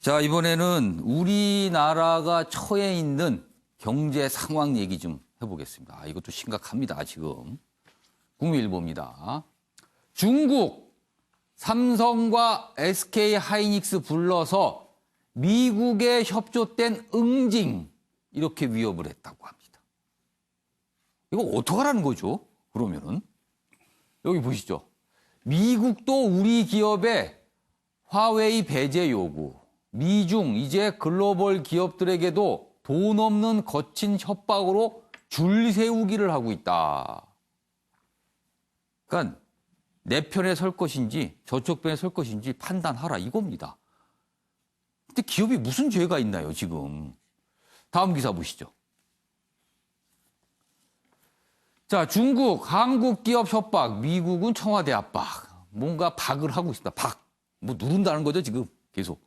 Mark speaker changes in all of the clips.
Speaker 1: 자, 이번에는 우리나라가 처해 있는 경제 상황 얘기 좀 해보겠습니다. 이것도 심각합니다, 지금. 국민일보입니다. 중국, 삼성과 SK 하이닉스 불러서 미국에 협조된 응징, 이렇게 위협을 했다고 합니다. 이거 어떡하라는 거죠? 그러면은. 여기 보시죠. 미국도 우리 기업에 화웨이 배제 요구, 미중 이제 글로벌 기업들에게도 돈 없는 거친 협박으로 줄 세우기를 하고 있다. 그러니까 내 편에 설 것인지 저쪽 편에 설 것인지 판단하라 이겁니다. 근데 기업이 무슨 죄가 있나요, 지금? 다음 기사 보시죠. 자, 중국, 한국 기업 협박, 미국은 청와대 압박. 뭔가 박을 하고 있습니다. 박. 뭐 누른다는 거죠, 지금 계속.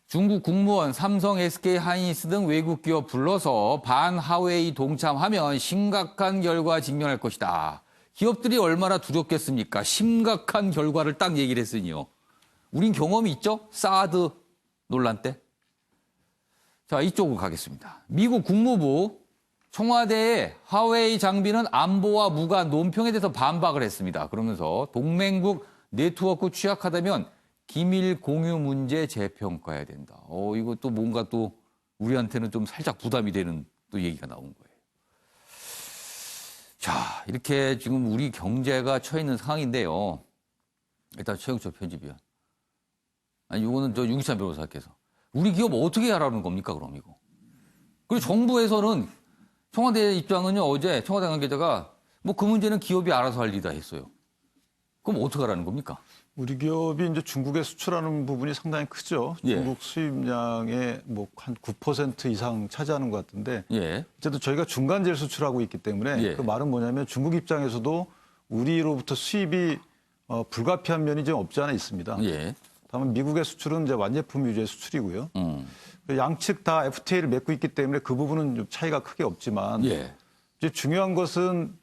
Speaker 1: 중국 국무원, 삼성, SK 하이닉스 등 외국 기업 불러서 반하웨이 동참하면 심각한 결과 직면할 것이다. 기업들이 얼마나 두렵겠습니까? 심각한 결과를 딱 얘기를 했으니요. 우린 경험이 있죠? 사드 논란 때. 자, 이쪽으로 가겠습니다. 미국 국무부 청와대에 화웨이 장비는 안보와 무관 논평에 대해서 반박을 했습니다. 그러면서 동맹국 네트워크 취약하다면 기밀 공유 문제 재평가해야 된다. 이것도 뭔가 또 우리한테는 좀 살짝 부담이 되는 또 얘기가 나온 거예요. 자, 이렇게 지금 우리 경제가 처해 있는 상황인데요. 일단 최영철 편집위원. 아니, 이거는 저 윤기찬 변호사께서. 우리 기업 어떻게 하라는 겁니까, 그럼 이거? 그리고 정부에서는 청와대 입장은요, 어제 청와대 관계자가 뭐 그 문제는 기업이 알아서 할 일이다 했어요. 그럼 어떻게 하라는 겁니까?
Speaker 2: 우리 기업이 이제 중국에 수출하는 부분이 상당히 크죠.
Speaker 1: 예.
Speaker 2: 중국 수입량의 뭐 한 9% 이상 차지하는 것 같은데.
Speaker 1: 예.
Speaker 2: 어쨌든 저희가 중간재를 수출하고 있기 때문에
Speaker 1: 예.
Speaker 2: 그 말은 뭐냐면 중국 입장에서도 우리로부터 수입이 불가피한 면이 좀 없지 않아 있습니다.
Speaker 1: 예.
Speaker 2: 다만 미국의 수출은 이제 완제품 위주의 수출이고요. 양측 다 FTA를 맺고 있기 때문에 그 부분은 좀 차이가 크게 없지만
Speaker 1: 예.
Speaker 2: 이제 중요한 것은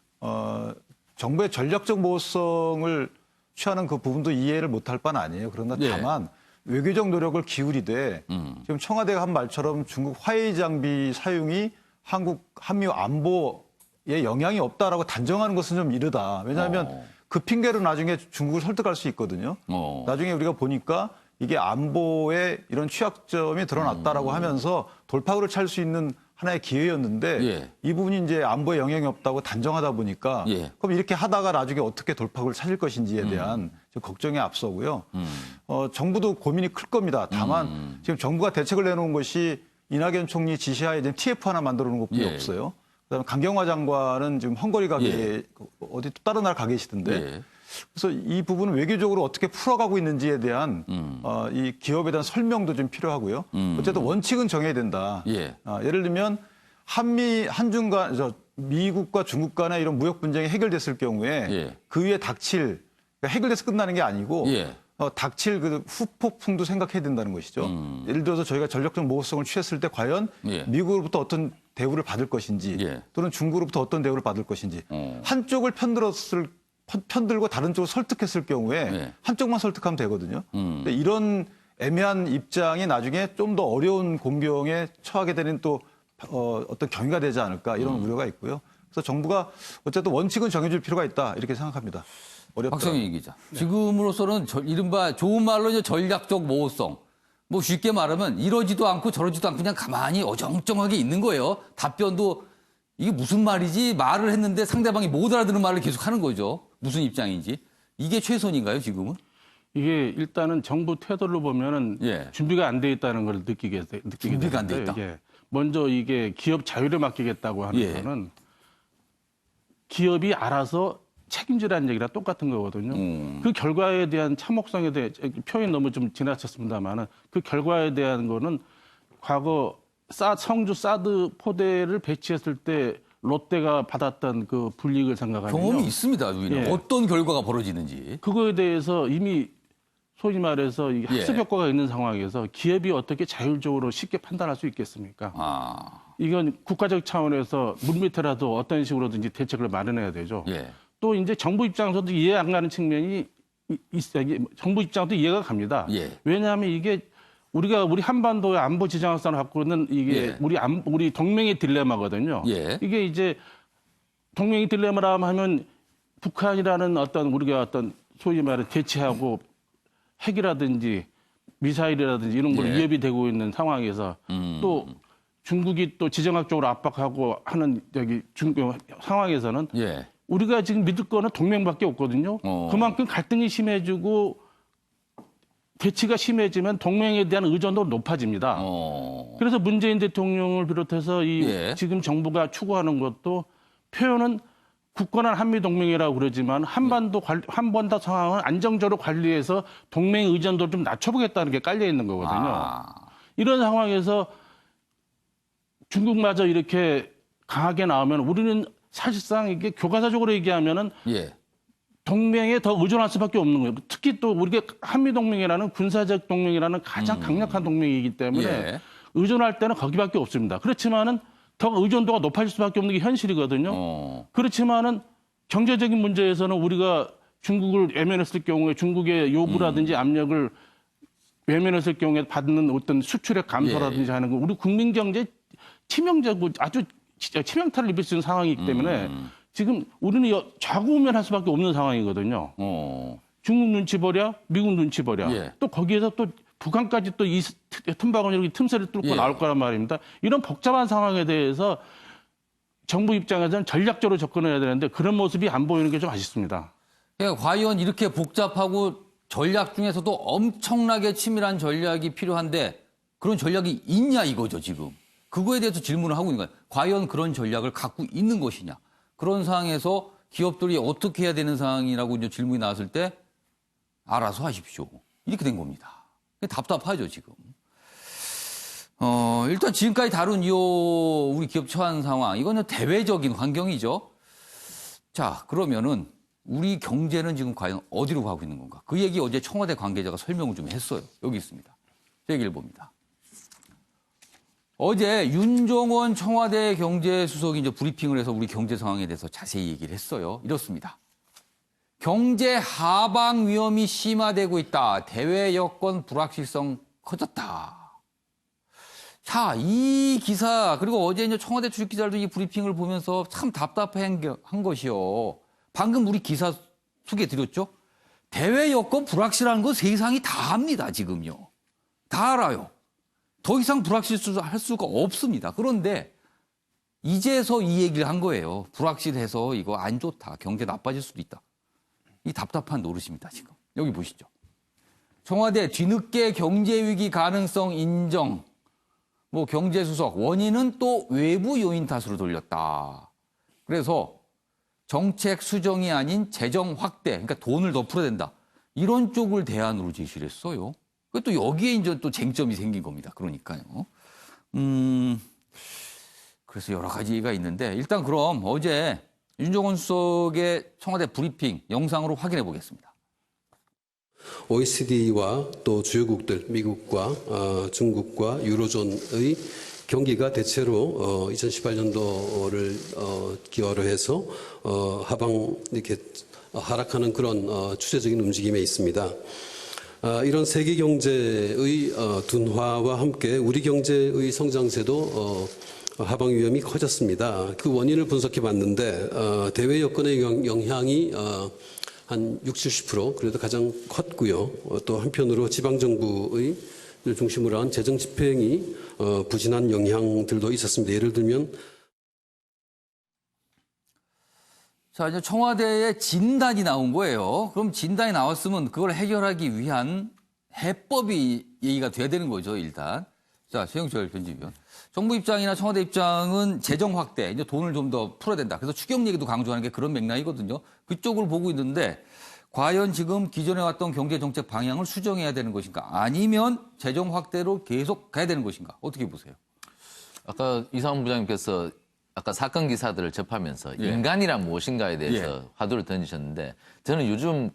Speaker 2: 정부의 전략적 모호성을 취하는 그 부분도 이해를 못할 바는 아니에요. 그러나
Speaker 1: 예.
Speaker 2: 다만 외교적 노력을 기울이되 지금 청와대가 한 말처럼 중국 화웨이 장비 사용이 한미 안보에 영향이 없다라고 단정하는 것은 좀 이르다. 왜냐하면 그 핑계로 나중에 중국을 설득할 수 있거든요. 나중에 우리가 보니까 이게 안보에 이런 취약점이 드러났다라고 하면서 돌파구를 찾을 수 있는 하나의 기회였는데
Speaker 1: 예.
Speaker 2: 이 부분이 이제 안보에 영향이 없다고 단정하다 보니까
Speaker 1: 예.
Speaker 2: 그럼 이렇게 하다가 나중에 어떻게 돌파구를 찾을 것인지에 대한 걱정에 앞서고요. 정부도 고민이 클 겁니다. 다만 지금 정부가 대책을 내놓은 것이 이낙연 총리 지시하에 지금 TF 하나 만들어 놓은 것뿐이
Speaker 1: 예.
Speaker 2: 없어요. 그다음에 강경화 장관은 지금 헝가리 가
Speaker 1: 예.
Speaker 2: 어디 또 다른 나라 가 계시던데.
Speaker 1: 예.
Speaker 2: 그래서 이 부분은 외교적으로 어떻게 풀어가고 있는지에 대한 이 기업에 대한 설명도 좀 필요하고요. 어쨌든 원칙은 정해야 된다.
Speaker 1: 예.
Speaker 2: 예를 들면 한중 간 미국과 중국 간의 이런 무역 분쟁이 해결됐을 경우에
Speaker 1: 예.
Speaker 2: 그 위에 닥칠 그러니까 해결돼서 끝나는 게 아니고
Speaker 1: 예.
Speaker 2: 닥칠 그 후폭풍도 생각해야 된다는 것이죠. 예를 들어서 저희가 전략적 모호성을 취했을 때 과연
Speaker 1: 예.
Speaker 2: 미국으로부터 어떤 대우를 받을 것인지
Speaker 1: 예.
Speaker 2: 또는 중국으로부터 어떤 대우를 받을 것인지 한쪽을 편들고 다른 쪽을 설득했을 경우에
Speaker 1: 예.
Speaker 2: 한쪽만 설득하면 되거든요. 근데 이런 애매한 입장이 나중에 좀 더 어려운 공경에 처하게 되는 또 어떤 경위가 되지 않을까 이런 우려가 있고요. 그래서 정부가 어쨌든 원칙은 정해줄 필요가 있다 이렇게 생각합니다. 어렵다.
Speaker 1: 박성희 기자. 지금으로서는 이른바 좋은 말로 이제 전략적 모호성. 뭐 쉽게 말하면 이러지도 않고 저러지도 않고 그냥 가만히 어정쩡하게 있는 거예요. 답변도 이게 무슨 말이지 말을 했는데 상대방이 못 알아듣는 말을 계속 하는 거죠. 무슨 입장인지. 이게 최선인가요, 지금은?
Speaker 3: 이게 일단은 정부 태도를 보면은
Speaker 1: 예.
Speaker 3: 준비가 안 돼 있다는 걸 느끼게
Speaker 1: 준비가 안 돼
Speaker 3: 되는데,
Speaker 1: 있다.
Speaker 3: 예. 먼저 이게 기업 자유를 맡기겠다고 하는
Speaker 1: 예.
Speaker 3: 거는 기업이 알아서 책임지라는 얘기랑 똑같은 거거든요. 그 결과에 대한 참혹성에 대해 표현 너무 좀 지나쳤습니다만은 그 결과에 대한 거는 과거 성주 사드 포대를 배치했을 때 롯데가 받았던 그 불이익을 생각하면
Speaker 1: 경험이 있습니다, 우리는.
Speaker 3: 예.
Speaker 1: 어떤 결과가 벌어지는지.
Speaker 3: 그거에 대해서 이미 소위 말해서 이
Speaker 1: 예.
Speaker 3: 학습 효과가 있는 상황에서 기업이 어떻게 자율적으로 쉽게 판단할 수 있겠습니까? 이건 국가적 차원에서 물밑에라도 어떤 식으로든지 대책을 마련해야 되죠.
Speaker 1: 예.
Speaker 3: 또 이제 정부 입장에서도 이해 안 가는 측면이 정부 입장도 이해가 갑니다.
Speaker 1: 예.
Speaker 3: 왜냐하면 이게 우리 한반도의 안보 지정학상을 갖고 있는 이게
Speaker 1: 예.
Speaker 3: 우리 동맹의 딜레마거든요.
Speaker 1: 예.
Speaker 3: 이게 이제 동맹의 딜레마라 하면 북한이라는 우리가 소위 말해 대치하고 핵이라든지 미사일이라든지 이런 걸
Speaker 1: 예.
Speaker 3: 위협이 되고 있는 상황에서 또 중국이 또 지정학적으로 압박하고 하는 상황에서는
Speaker 1: 예.
Speaker 3: 우리가 지금 믿을 거는 동맹밖에 없거든요. 그만큼 갈등이 심해지고 대치가 심해지면 동맹에 대한 의존도가 높아집니다. 그래서 문재인 대통령을 비롯해서
Speaker 1: 예.
Speaker 3: 지금 정부가 추구하는 것도 표현은 굳건한 한미동맹이라고 그러지만 한반도 상황은 안정적으로 관리해서 동맹 의존도를 좀 낮춰보겠다는 게 깔려 있는 거거든요. 이런 상황에서 중국마저 이렇게 강하게 나오면 우리는 사실상 이게 교과서적으로 얘기하면은
Speaker 1: 예.
Speaker 3: 동맹에 더 의존할 수밖에 없는 거예요. 특히 또 우리가 한미동맹이라는 군사적 동맹이라는 가장 강력한 동맹이기 때문에
Speaker 1: 예.
Speaker 3: 의존할 때는 거기밖에 없습니다. 그렇지만은 더 의존도가 높아질 수밖에 없는 게 현실이거든요. 그렇지만은 경제적인 문제에서는 우리가 중국을 외면했을 경우에 중국의 요구라든지 압력을 외면했을 경우에 받는 어떤 수출액 감소라든지 하는 거 우리 국민 경제 치명적이고 아주 진짜 치명타를 입을 수 있는 상황이기 때문에 지금 우리는 좌우면할 수밖에 없는 상황이거든요. 중국 눈치 보랴, 미국 눈치 보랴.
Speaker 1: 예.
Speaker 3: 또 거기에서 또 북한까지 또 이 틈바구니 틈새를 뚫고
Speaker 1: 예.
Speaker 3: 나올 거란 말입니다. 이런 복잡한 상황에 대해서 정부 입장에서는 전략적으로 접근해야 되는데 그런 모습이 안 보이는 게 좀 아쉽습니다.
Speaker 1: 그러니까 과연 이렇게 복잡하고 전략 중에서도 엄청나게 치밀한 전략이 필요한데 그런 전략이 있냐 이거죠, 지금. 그거에 대해서 질문을 하고 있는 거예요. 과연 그런 전략을 갖고 있는 것이냐. 그런 상황에서 기업들이 어떻게 해야 되는 상황이라고 이제 질문이 나왔을 때 알아서 하십시오. 이렇게 된 겁니다. 답답하죠, 지금. 일단 지금까지 다룬 우리 기업 처한 상황, 이거는 대외적인 환경이죠. 자, 그러면은 우리 경제는 지금 과연 어디로 가고 있는 건가? 그 얘기 어제 청와대 관계자가 설명을 좀 했어요. 여기 있습니다. 제 얘기를 봅니다. 어제 윤종원 청와대 경제수석이 이제 브리핑을 해서 우리 경제 상황에 대해서 자세히 얘기를 했어요. 이렇습니다. 경제 하방 위험이 심화되고 있다. 대외 여건 불확실성 커졌다. 자, 이 기사 그리고 어제 이제 청와대 출입 기자들도 이 브리핑을 보면서 참 답답한 것이요. 방금 우리 기사 소개해드렸죠. 대외 여건 불확실한 거 세상이 다 합니다. 지금요. 다 알아요. 더 이상 불확실할 수가 없습니다. 그런데 이제서 이 얘기를 한 거예요. 불확실해서 이거 안 좋다. 경제 나빠질 수도 있다. 이 답답한 노릇입니다. 지금. 여기 보시죠. 청와대 뒤늦게 경제위기 가능성 인정. 경제수석 원인은 또 외부 요인 탓으로 돌렸다. 그래서 정책 수정이 아닌 재정 확대. 그러니까 돈을 더 풀어야 된다. 이런 쪽을 대안으로 제시를 했어요. 또 여기에 이제 또 쟁점이 생긴 겁니다. 그러니까요. 그래서 여러 가지가 있는데 일단 그럼 어제 윤종원 수석의 청와대 브리핑 영상으로 확인해 보겠습니다.
Speaker 4: OECD와 또 주요국들 미국과 중국과 유로존의 경기가 대체로 2018년도를 기여로 해서 하방 이렇게 하락하는 그런 추세적인 움직임에 있습니다. 이런 세계 경제의 둔화와 함께 우리 경제의 성장세도 하방 위험이 커졌습니다. 그 원인을 분석해 봤는데 대외 여건의 영향이 한 60, 70% 그래도 가장 컸고요. 또 한편으로 지방 정부의 중심으로 한 재정 집행이 부진한 영향들도 있었습니다. 예를 들면
Speaker 1: 자, 이제 청와대에 진단이 나온 거예요. 그럼 진단이 나왔으면 그걸 해결하기 위한 해법이 얘기가 돼야 되는 거죠, 일단. 자, 최영철 편집위원. 정부 입장이나 청와대 입장은 재정 확대, 이제 돈을 좀 더 풀어야 된다. 그래서 추경 얘기도 강조하는 게 그런 맥락이거든요. 그쪽을 보고 있는데 과연 지금 기존에 왔던 경제정책 방향을 수정해야 되는 것인가? 아니면 재정 확대로 계속 가야 되는 것인가? 어떻게 보세요?
Speaker 5: 아까 이상훈 부장님께서 아까 사건 기사들을 접하면서 인간이란 무엇인가에 대해서 화두를 던지셨는데 저는 요즘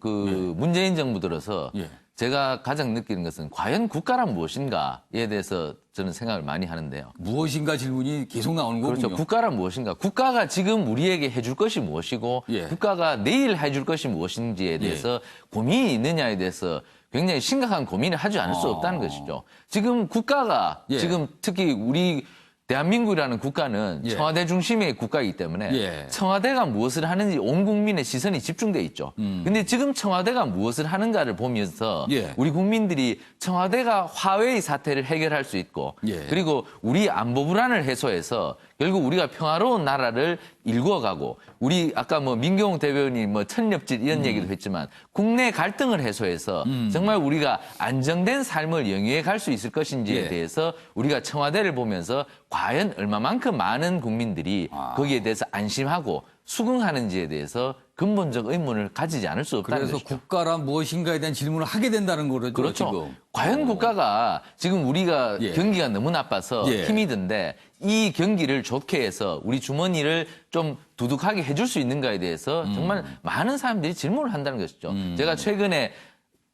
Speaker 5: 문재인 정부 들어서 제가 가장 느끼는 것은 과연 국가란 무엇인가에 대해서 저는 생각을 많이 하는데요.
Speaker 1: 무엇인가 질문이 계속 나오는 거군요.
Speaker 5: 그렇죠. 국가란 무엇인가? 국가가 지금 우리에게 해줄 것이 무엇이고
Speaker 1: 예.
Speaker 5: 국가가 내일 해줄 것이 무엇인지에 대해서 고민이 있느냐에 대해서 굉장히 심각한 고민을 하지 않을 수 없다는 것이죠. 지금 국가가
Speaker 1: 예.
Speaker 5: 지금 특히 우리 대한민국이라는 국가는
Speaker 1: 예.
Speaker 5: 청와대 중심의 국가이기 때문에
Speaker 1: 예.
Speaker 5: 청와대가 무엇을 하는지 온 국민의 시선이 집중돼 있죠. 근데 지금 청와대가 무엇을 하는가를 보면서
Speaker 1: 예.
Speaker 5: 우리 국민들이 청와대가 화웨이 사태를 해결할 수 있고
Speaker 1: 예.
Speaker 5: 그리고 우리 안보 불안을 해소해서 결국 우리가 평화로운 나라를 일구어가고 우리 아까 뭐 민경욱 대변인 뭐 천렵질 이런 얘기도 했지만 국내 갈등을 해소해서 정말 우리가 안정된 삶을 영위해 갈 수 있을 것인지에
Speaker 1: 예.
Speaker 5: 대해서 우리가 청와대를 보면서 과연 얼마만큼 많은 국민들이 거기에 대해서 안심하고 수긍하는지에 대해서 근본적 의문을 가지지 않을 수 없다는
Speaker 1: 그래서
Speaker 5: 것이죠.
Speaker 1: 국가란 무엇인가에 대한 질문을 하게 된다는 거죠.
Speaker 5: 그렇죠.
Speaker 1: 지금.
Speaker 5: 과연 국가가 지금 우리가
Speaker 1: 예.
Speaker 5: 경기가 너무 나빠서
Speaker 1: 예.
Speaker 5: 힘이 든데 이 경기를 좋게 해서 우리 주머니를 좀 두둑하게 해줄 수 있는가에 대해서 정말 많은 사람들이 질문을 한다는 것이죠. 제가 최근에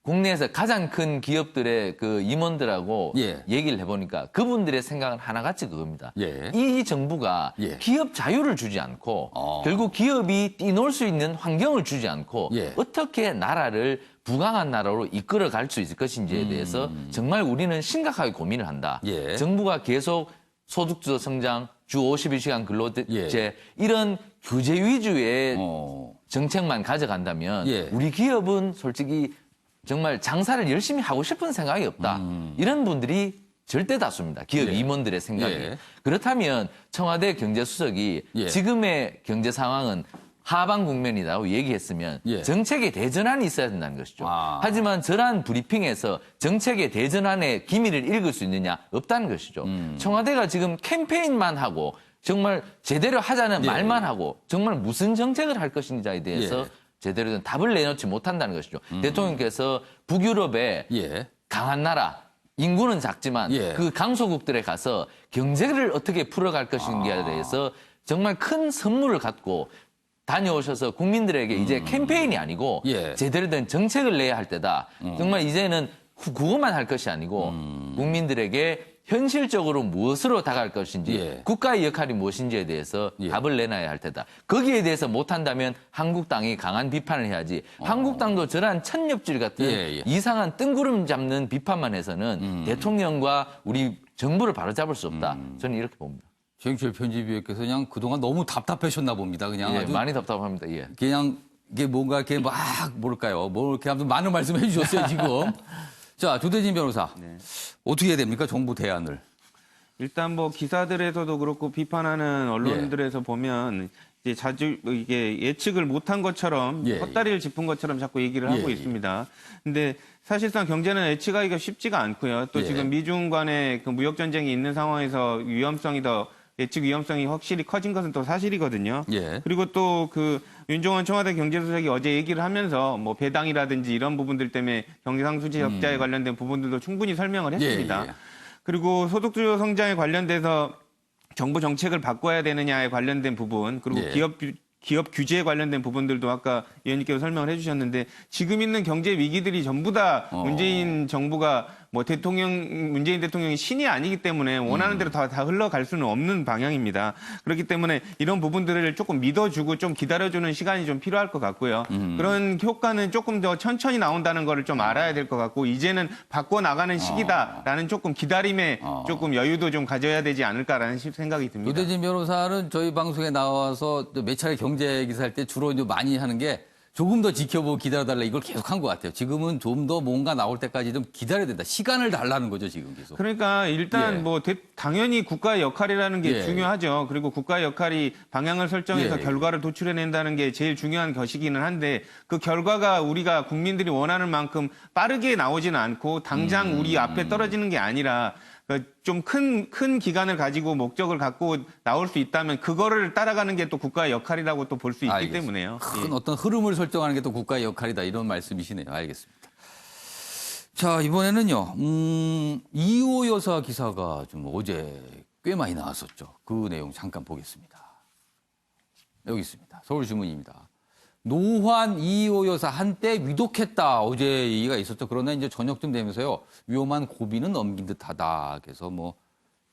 Speaker 5: 국내에서 가장 큰 기업들의 그 임원들하고
Speaker 1: 예.
Speaker 5: 얘기를 해보니까 그분들의 생각은 하나같이 그겁니다.
Speaker 1: 예.
Speaker 5: 이 정부가
Speaker 1: 예.
Speaker 5: 기업 자유를 주지 않고 결국 기업이 뛰놀 수 있는 환경을 주지 않고
Speaker 1: 예.
Speaker 5: 어떻게 나라를 부강한 나라로 이끌어 갈 수 있을 것인지에 대해서 정말 우리는 심각하게 고민을 한다.
Speaker 1: 예.
Speaker 5: 정부가 계속 소득주도 성장, 주 52시간 근로제
Speaker 1: 예.
Speaker 5: 이런 규제 위주의
Speaker 1: 어.
Speaker 5: 정책만 가져간다면
Speaker 1: 예.
Speaker 5: 우리 기업은 솔직히 정말 장사를 열심히 하고 싶은 생각이 없다. 이런 분들이 절대 다수입니다. 기업
Speaker 1: 예.
Speaker 5: 임원들의 생각이.
Speaker 1: 예.
Speaker 5: 그렇다면 청와대 경제수석이
Speaker 1: 예.
Speaker 5: 지금의 경제 상황은 하방 국면이라고 얘기했으면
Speaker 1: 예.
Speaker 5: 정책의 대전환이 있어야 된다는 것이죠.
Speaker 1: 아.
Speaker 5: 하지만 저러한 브리핑에서 정책의 대전환의 기미를 읽을 수 있느냐? 없다는 것이죠. 청와대가 지금 캠페인만 하고 정말 제대로 하자는
Speaker 1: 예.
Speaker 5: 말만 하고 정말 무슨 정책을 할 것인지에 대해서
Speaker 1: 예.
Speaker 5: 제대로 된 답을 내놓지 못한다는 것이죠. 대통령께서 북유럽의
Speaker 1: 예.
Speaker 5: 강한 나라, 인구는 작지만
Speaker 1: 예.
Speaker 5: 그 강소국들에 가서 경제를 어떻게 풀어갈 것인지에 대해서 정말 큰 선물을 갖고 다녀오셔서 국민들에게 이제 캠페인이 아니고
Speaker 1: 예.
Speaker 5: 제대로 된 정책을 내야 할 때다. 정말 이제는 그것만 할 것이 아니고 국민들에게 현실적으로 무엇으로 다가갈 것인지
Speaker 1: 예.
Speaker 5: 국가의 역할이 무엇인지에 대해서
Speaker 1: 예.
Speaker 5: 답을 내놔야 할 테다. 거기에 대해서 못한다면 한국당이 강한 비판을 해야지. 한국당도 저러한 천엽질 같은
Speaker 1: 예, 예.
Speaker 5: 이상한 뜬구름 잡는 비판만 해서는 대통령과 우리 정부를 바로잡을 수 없다. 저는 이렇게 봅니다.
Speaker 1: 최영철 편집위원께서 그냥 그동안 너무 답답하셨나 봅니다. 그냥
Speaker 5: 예,
Speaker 1: 아주
Speaker 5: 많이 답답합니다. 예.
Speaker 1: 그냥 이게 뭔가 이렇게 막 뭘까요? 뭐 이렇게 아무튼 많은 말씀 해주셨어요 지금. 자 조대진 변호사 어떻게 해야 됩니까 정부 대안을?
Speaker 6: 일단 뭐 기사들에서도 그렇고 비판하는 언론들에서
Speaker 1: 예.
Speaker 6: 보면 이제 자주 이게 예측을 못한 것처럼
Speaker 1: 예.
Speaker 6: 헛다리를 짚은 것처럼 자꾸 얘기를 하고
Speaker 1: 예.
Speaker 6: 있습니다. 근데 사실상 경제는 예측하기가 쉽지가 않고요. 또
Speaker 1: 예.
Speaker 6: 지금 미중 간의 그 무역 전쟁이 있는 상황에서 예측 위험성이 확실히 커진 것은 또 사실이거든요.
Speaker 1: 예.
Speaker 6: 그리고 또 그 윤종원 청와대 경제수석이 어제 얘기를 하면서 뭐 배당이라든지 이런 부분들 때문에 경상수지 적자에 관련된 부분들도 충분히 설명을 했습니다.
Speaker 1: 예.
Speaker 6: 그리고 소득주도 성장에 관련돼서 정부 정책을 바꿔야 되느냐에 관련된 부분, 그리고
Speaker 1: 예.
Speaker 6: 기업 규제에 관련된 부분들도 아까 위원님께서 설명을 해주셨는데 지금 있는 경제 위기들이 전부 다 문재인 정부가 뭐 문재인 대통령이 신이 아니기 때문에 원하는 대로 다 흘러갈 수는 없는 방향입니다. 그렇기 때문에 이런 부분들을 조금 믿어주고 좀 기다려주는 시간이 좀 필요할 것 같고요. 그런 효과는 조금 더 천천히 나온다는 거를 좀 알아야 될 것 같고 이제는 바꿔 나가는 시기다라는 조금 기다림에 조금 여유도 좀 가져야 되지 않을까라는 생각이 듭니다.
Speaker 1: 조대진 변호사는 저희 방송에 나와서 몇 차례 경제 기사 할 때 주로 이제 많이 하는 게 조금 더 지켜보고 기다려달라 이걸 계속 한 것 같아요. 지금은 좀 더 뭔가 나올 때까지 좀 기다려야 된다. 시간을 달라는 거죠, 지금 계속.
Speaker 6: 그러니까 일단
Speaker 1: 예.
Speaker 6: 뭐 당연히 국가의 역할이라는 게
Speaker 1: 예.
Speaker 6: 중요하죠. 그리고 국가의 역할이 방향을 설정해서
Speaker 1: 예.
Speaker 6: 결과를 도출해낸다는 게 제일 중요한 것이기는 한데 그 결과가 우리가 국민들이 원하는 만큼 빠르게 나오지는 않고 당장 우리 앞에 떨어지는 게 아니라 좀 큰 기간을 가지고 목적을 갖고 나올 수 있다면 그거를 따라가는 게 또 국가의 역할이라고 또 볼 수 있기
Speaker 1: 알겠습니다.
Speaker 6: 때문에요.
Speaker 1: 큰
Speaker 6: 예.
Speaker 1: 어떤 흐름을 설정하는 게 또 국가의 역할이다. 이런 말씀이시네요. 알겠습니다. 자, 이번에는요. 이호 여사 기사가 좀 어제 꽤 많이 나왔었죠. 그 내용 잠깐 보겠습니다. 여기 있습니다. 서울신문입니다. 노환 2.25 여사 한때 위독했다. 어제 얘기가 있었죠. 그러나 이제 저녁쯤 되면서요. 위험한 고비는 넘긴 듯하다. 그래서 뭐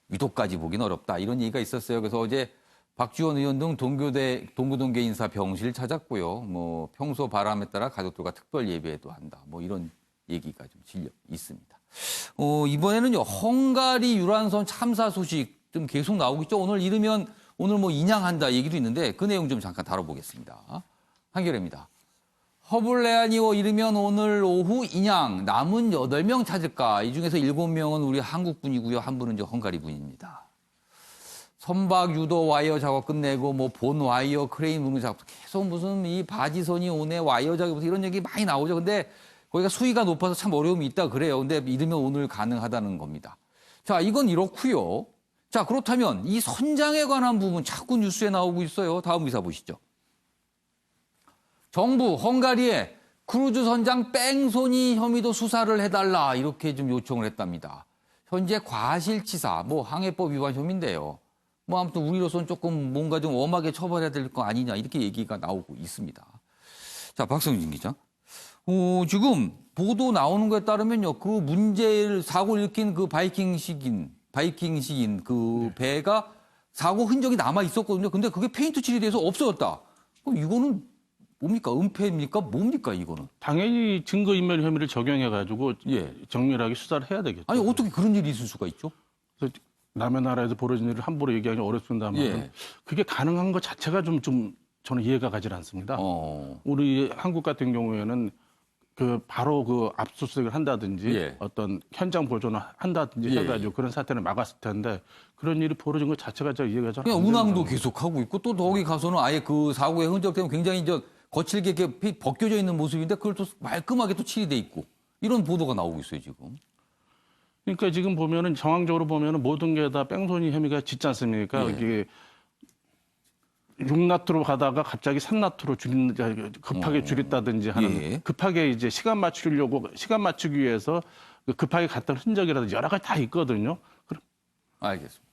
Speaker 1: 위독까지 보긴 어렵다. 이런 얘기가 있었어요. 그래서 어제 박지원 의원 등 동구동계 인사 병실을 찾았고요. 뭐 평소 바람에 따라 가족들과 특별 예배도 한다. 뭐 이런 얘기가 좀 실려 있습니다. 이번에는요. 헝가리 유람선 참사 소식 좀 계속 나오고 있죠. 오늘 이르면 오늘 뭐 인양한다 얘기도 있는데 그 내용 좀 잠깐 다뤄보겠습니다. 한겨레입니다. 허블레아니오 이르면 오늘 오후 인양, 남은 8명 찾을까? 이 중에서 7명은 우리 한국 분이고요. 한 분은 이제 헝가리 분입니다. 선박 유도 와이어 작업 끝내고 뭐 본 와이어 크레인 무는 작업 계속 무슨 이 바지선이 오네 와이어 작업 이런 얘기 많이 나오죠. 근데 거기가 수위가 높아서 참 어려움이 있다 그래요. 근데 이르면 오늘 가능하다는 겁니다. 자, 이건 이렇고요. 자, 그렇다면 이 선장에 관한 부분 자꾸 뉴스에 나오고 있어요. 다음 기사 보시죠. 정부 헝가리에 크루즈 선장 뺑소니 혐의도 수사를 해달라 이렇게 좀 요청을 했답니다. 현재 과실치사, 뭐 항해법 위반 혐의인데요. 뭐 아무튼 우리로서는 조금 뭔가 좀 엄하게 처벌해야 될 거 아니냐 이렇게 얘기가 나오고 있습니다. 자, 박성진 기자. 지금 보도 나오는 거에 따르면요, 그 문제를 사고를 일으킨 그 바이킹식인 그 배가 사고 흔적이 남아 있었거든요. 근데 그게 페인트 칠이 돼서 없어졌다. 그럼 이거는 뭡니까? 은폐입니까? 뭡니까 이거는?
Speaker 3: 당연히 증거인멸 혐의를 적용해가지고 정밀하게 수사를 해야 되겠죠.
Speaker 1: 아니 어떻게 그런 일이 있을 수가 있죠?
Speaker 3: 그래서 남의 나라에서 벌어진 일을 함부로 얘기하기 어렵습니다만 그게 가능한 것 자체가 좀 저는 이해가 가질 않습니다. 우리 한국 같은 경우에는 바로 그 압수수색을 한다든지 어떤 현장 보존을 한다든지 해가지고 그런 사태를 막았을 텐데 그런 일이 벌어진 것 자체가 저 이해가 잘 안
Speaker 1: 그냥
Speaker 3: 됩니다.
Speaker 1: 운항도 계속하고 있고 또 거기 가서는 아예 그 사고의 흔적 때문에 굉장히 거칠게 이렇게 벗겨져 있는 모습인데 그걸 또 말끔하게 또 칠이 돼 있고 이런 보도가 나오고 있어요 지금.
Speaker 3: 그러니까 지금 보면은 정황적으로 보면은 모든 게 다 뺑소니 혐의가 짙지 않습니까? 이게 6나트로 가다가 갑자기 3나트로 급하게 줄였다든지 하는 급하게 이제 시간 맞추기 위해서 급하게 갔던 흔적이라든지 여러 가지 다 있거든요.
Speaker 1: 알겠습니다.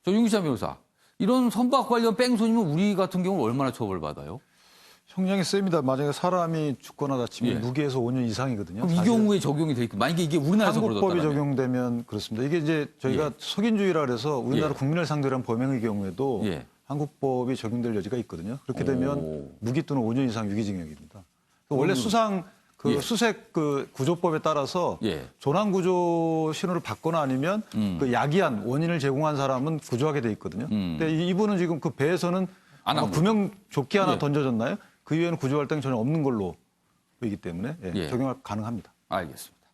Speaker 1: 윤기찬 변호사, 이런 선박 관련 뺑소니면 우리 같은 경우는 얼마나 처벌받아요?
Speaker 2: 형량이 셉니다. 만약에 사람이 죽거나 다치면 무기에서 5년 이상이거든요.
Speaker 1: 그럼 이 경우에 적용이 돼 있고 만약에 이게 우리나라에서
Speaker 2: 한국법이
Speaker 1: 벌어졌다면
Speaker 2: 적용되면 그렇습니다. 이게 이제 저희가 석인주의라 그래서 우리나라 국민을 상대로 한 범행의 경우에도 한국법이 적용될 여지가 있거든요. 그렇게 되면 무기 또는 5년 이상 유기징역입니다. 원래 수색 구조법에 따라서 조난구조 신호를 받거나 아니면 그 야기한 원인을 제공한 사람은 구조하게 돼 있거든요. 근데 이분은 지금 그 배에서는 구명조끼 하나 던져졌나요? 그 이후에는 구조 활동이 전혀 없는 걸로 보이기 때문에 적용 가능합니다.
Speaker 1: 알겠습니다.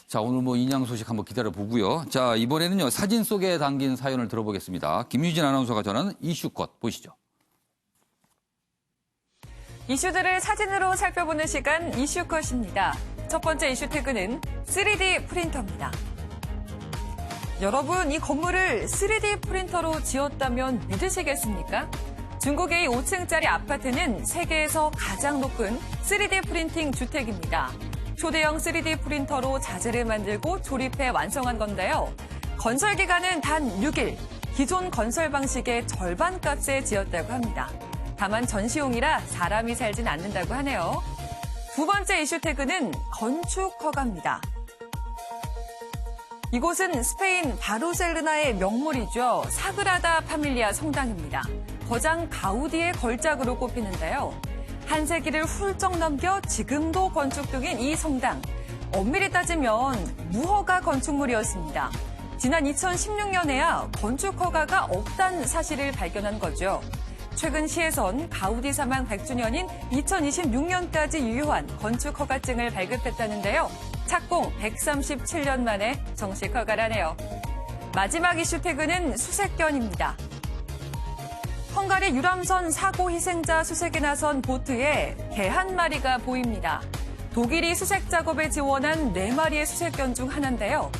Speaker 1: 자, 오늘 뭐 인양 소식 한번 기다려 보고요. 자, 이번에는요, 사진 속에 담긴 사연을 들어보겠습니다. 김유진 아나운서가 전하는 이슈컷 보시죠.
Speaker 7: 이슈들을 사진으로 살펴보는 시간 이슈컷입니다. 첫 번째 이슈 태그는 3D 프린터입니다. 여러분, 이 건물을 3D 프린터로 지었다면 믿으시겠습니까? 중국의 이 5층짜리 아파트는 세계에서 가장 높은 3D 프린팅 주택입니다. 초대형 3D 프린터로 자재를 만들고 조립해 완성한 건데요. 건설 기간은 단 6일, 기존 건설 방식의 절반 값에 지었다고 합니다. 다만 전시용이라 사람이 살진 않는다고 하네요. 두 번째 이슈 태그는 건축 허가입니다. 이곳은 스페인 바르셀로나의 명물이죠. 사그라다 파밀리아 성당입니다. 거장 가우디의 걸작으로 꼽히는데요. 한 세기를 훌쩍 넘겨 지금도 건축 중인 이 성당. 엄밀히 따지면 무허가 건축물이었습니다. 지난 2016년에야 건축 허가가 없다는 사실을 발견한 거죠. 최근 시에선 가우디 사망 100주년인 2026년까지 유효한 건축 허가증을 발급했다는데요. 착공 137년 만에 정식 허가라네요. 마지막 이슈 태그는 수색견입니다. 헝가리 유람선 사고 희생자 수색에 나선 보트에 개 한 마리가 보입니다. 독일이 수색 작업에 지원한 4마리의 수색견 중 하나인데요.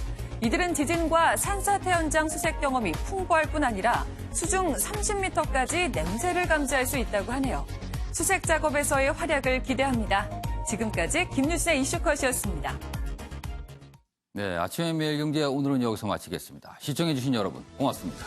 Speaker 7: 이들은 지진과 산사태 현장 수색 경험이 풍부할 뿐 아니라 수중 30m까지 냄새를 감지할 수 있다고 하네요. 수색 작업에서의 활약을 기대합니다. 지금까지 김유진의 이슈컷이었습니다.
Speaker 1: 네, 아침의 매일경제 오늘은 여기서 마치겠습니다. 시청해주신 여러분 고맙습니다.